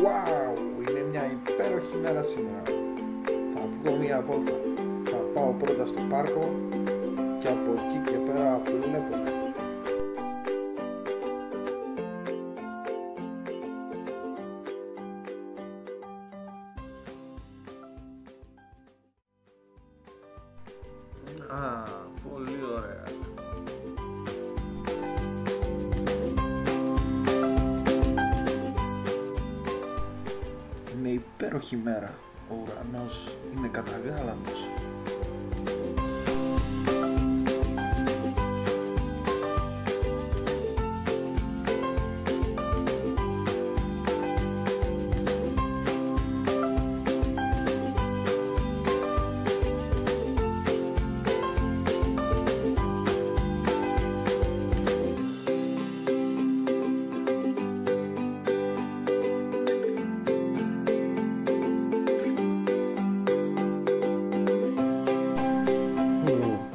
Wow, είναι μια υπέροχη μέρα σήμερα. Θα βγω μια βόλτα. Θα πάω πρώτα στο πάρκο και από εκεί και πέρα βλέπω. Α, πολύ ωραία. Είναι υπέροχη μέρα. Ο ουρανός είναι καταγάλανος.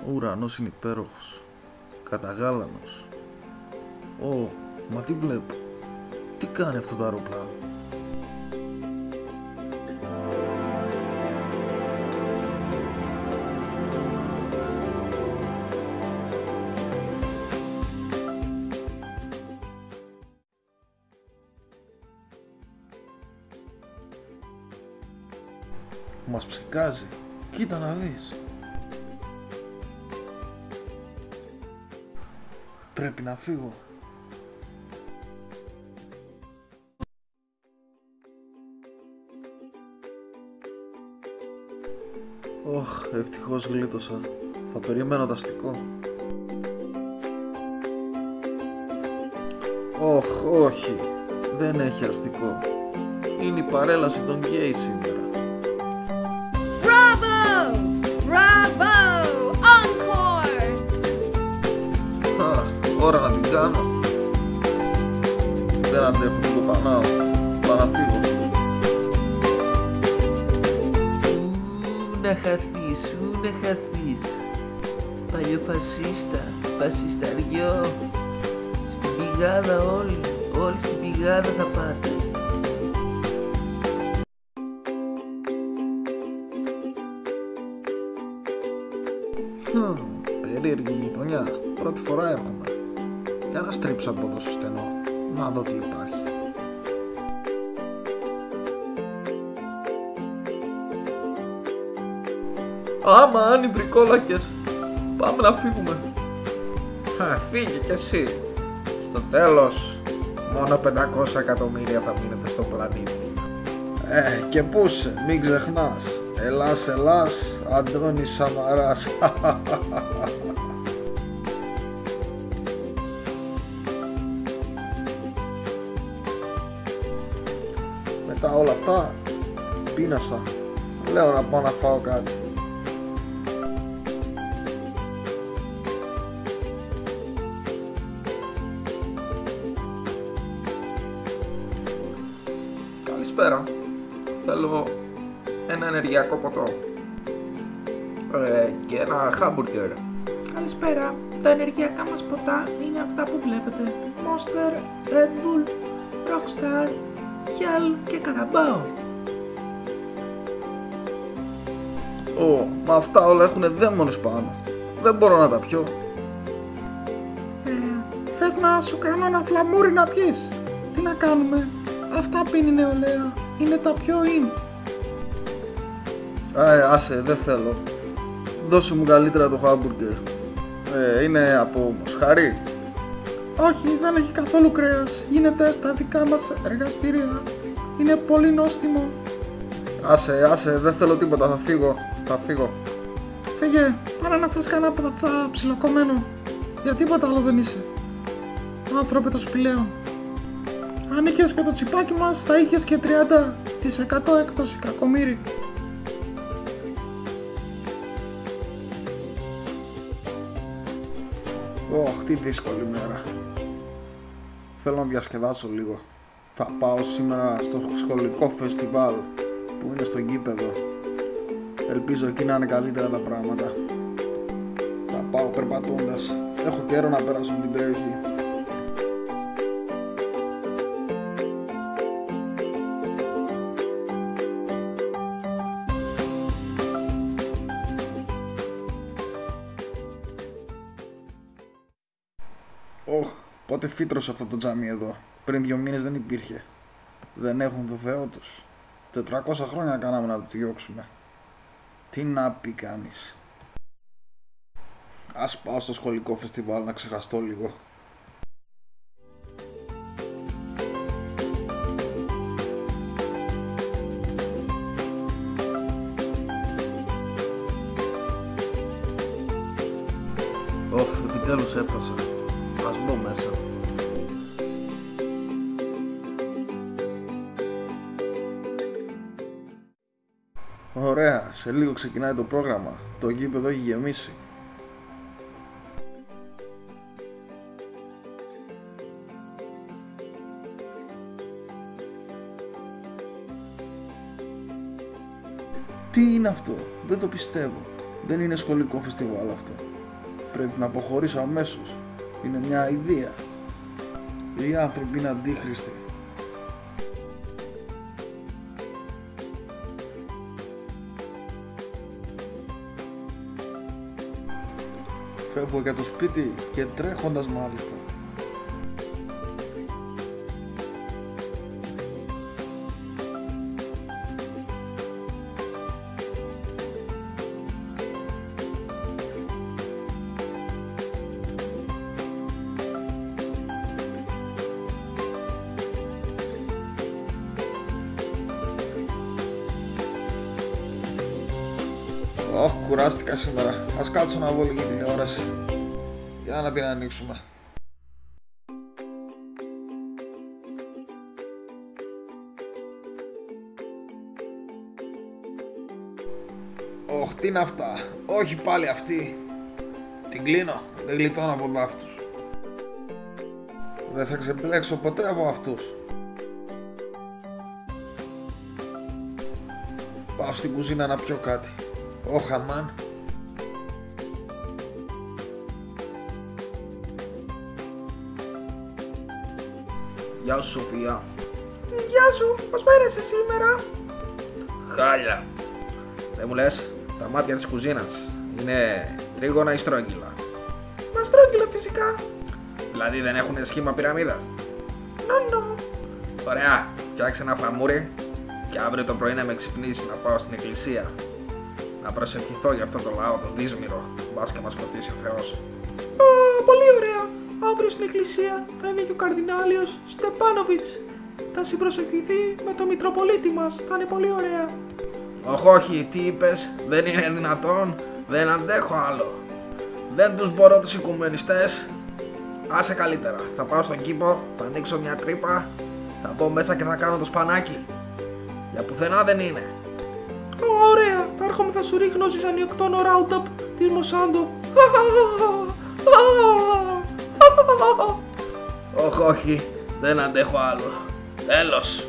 Ο ουρανός είναι υπέροχος, καταγάλανος. Μα τι βλέπω, τι κάνει αυτό το αεροπλάνο? Μας ψεκάζει, κοίτα να δεις. Πρέπει να φύγω. Ευτυχώς γλίτωσα. Θα περιμένω το αστικό. Όχι. Δεν έχει αστικό. Είναι η παρέλαση των γκέι σήμερα. Ώρα να την κάνω. Δεν αντέχω, την κοπανάω. Πάω να φύγω. Να χαθείς. Παλιοφασίστα, φασισταριό. Στην πηγάδα όλοι στην πηγάδα θα πάτε. Περίεργη γειτονιά. Πρώτη φορά έρχομαι. Για να στρίψω από εδώ στο στενό. Να δω τι υπάρχει. Άμα οι βρικόλακες. Πάμε να φύγουμε. Φύγε κι εσύ. Στο τέλος μόνο 500 εκατομμύρια θα μείνετε στο πλανήτη. Και πούσε, μην ξεχνάς. Ελλάς, Αντώνης Σαμαράς. Μετά όλα αυτά πείνασα. Λέω να πάω να φάω κάτι. Καλησπέρα. Θέλω ένα ενεργειακό ποτό και ένα χάμπουργκερ. Καλησπέρα. Τα ενεργειακά μας ποτά είναι αυτά που βλέπετε. Monster, Red Bull, Rockstar, Hell και Carabao. Μα αυτά όλα έχουν δαίμονες πάνω. Δεν μπορώ να τα πιω. Θες να σου κάνω ένα φλαμούρι να πιείς? Τι να κάνουμε? Αυτά πίνει η νεολαία. Είναι τα πιο in. Άσε, δεν θέλω. Δώσε μου καλύτερα το χάμπουργκερ. Είναι από μοσχάρι? Όχι, δεν έχει καθόλου κρέας. Γίνεται στα δικά μας εργαστήρια. Είναι πολύ νόστιμο. Άσε, δεν θέλω τίποτα, θα φύγω. Φύγε, πάρε να φας κανένα πατσά ψιλοκομμένο. Για τίποτα άλλο δεν είσαι. Άνθρωπε το σπηλαίο. Αν είχες και το τσιπάκι μας, θα είχες και 30% έκπτωση, κακομοίρη. Τι δύσκολη μέρα. Θέλω να διασκεδάσω λίγο. Θα πάω σήμερα στο σχολικό φεστιβάλ που είναι στο γήπεδο. Ελπίζω εκεί να είναι καλύτερα τα πράγματα. Θα πάω περπατώντας. Έχω καιρό να περάσω την περιοχή. Ωχ, πότε φύτρωσε αυτό το τζάμι εδώ. Πριν 2 μήνες δεν υπήρχε. Δεν έχουν το Θεό τους. 400 χρόνια κάναμε να το διώξουμε. Τι να πει κανείς. Ας πάω στο σχολικό φεστιβάλ να ξεχαστώ λίγο. Επιτέλους έφτασα. Ας μπω μέσα. Ωραία, σε λίγο ξεκινάει το πρόγραμμα. Το γήπεδο έχει γεμίσει. Τι είναι αυτό? Δεν το πιστεύω. Δεν είναι σχολικό φεστιβάλ αυτό. Πρέπει να αποχωρήσω αμέσως. Είναι μια αηδία. Οι άνθρωποι είναι αντίχριστοι. Φεύγω για το σπίτι και τρέχοντας μάλιστα. Ωχ, κουράστηκα σήμερα. Ας κάτσω να δω λίγη τηλεόραση. Για να την ανοίξουμε. Ωχ, τι είναι αυτά? Όχι πάλι αυτή. Την κλείνω. Δεν γλιτώνω από δάφτους. Δεν θα ξεπλέξω ποτέ από αυτούς. Πάω στην κουζίνα να πιω κάτι. Ωχ, αμάν. Γεια σου, Σοφία. Γεια σου, πώς πέρασες σήμερα? Χάλια. Δεν μου λες, τα μάτια της κουζίνας είναι τρίγωνα ή στρόγγυλα? Μα στρόγγυλα φυσικά. Δηλαδή δεν έχουν σχήμα πυραμίδας? Νο. Ωραία, φτιάξε ένα φαμούρι και αύριο το πρωί να με ξυπνήσει να πάω στην εκκλησία. Να προσευχηθώ για αυτό το λαό, το δύσμυρο, μπας και μας φωτίσει ο Θεός. Πολύ ωραία. Αύριο στην εκκλησία θα είναι και ο καρδινάλιος Στεπάνοβιτς. Θα συμπροσευχηθεί με το Μητροπολίτη μας. Θα είναι πολύ ωραία. Όχι, τι είπες? Δεν είναι δυνατόν? Δεν αντέχω άλλο. Δεν τους μπορώ τους οικουμενιστές. Άσε καλύτερα. Θα πάω στον κήπο, θα ανοίξω μια τρύπα, θα μπω μέσα και θα κάνω το σπανάκι. Για πουθενά δεν είναι. Ωραία. Θα έρχομαι, θα σου ρίχνω ζυζανιοκτόνο Roundup της Μοσάντο. Όχι, δεν αντέχω άλλο. Τέλος.